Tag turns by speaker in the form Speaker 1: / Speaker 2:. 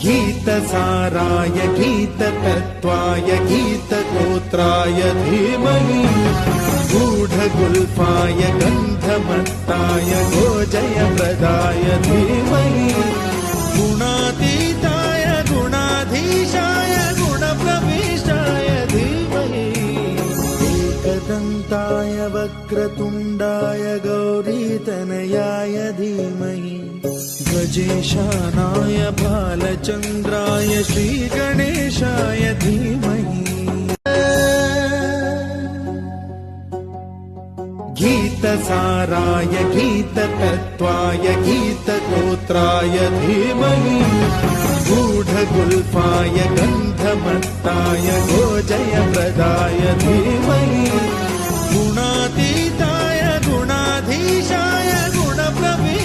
Speaker 1: गीतसाराय गीततत्त्वाय गीतगोत्राय धीमहि गूढगुल्फाय गन्धमत्ताय गोजयप्रदाय धीमहि गुणातीताय गुणाधीशाय गुणप्रविष्टाय धीमहि एकदन्ताय वक्रतुण्डाय गौरीतनयाय धीमहि गजेशानाय बालचन्द्राय श्रीगणेशाय धीमहि गीतसाराय गीततत्त्वाय गीतगोत्राय धीमहि गूढगुल्फाय गन्धमत्ताय गोजयप्रदाय धीमहि गुणाति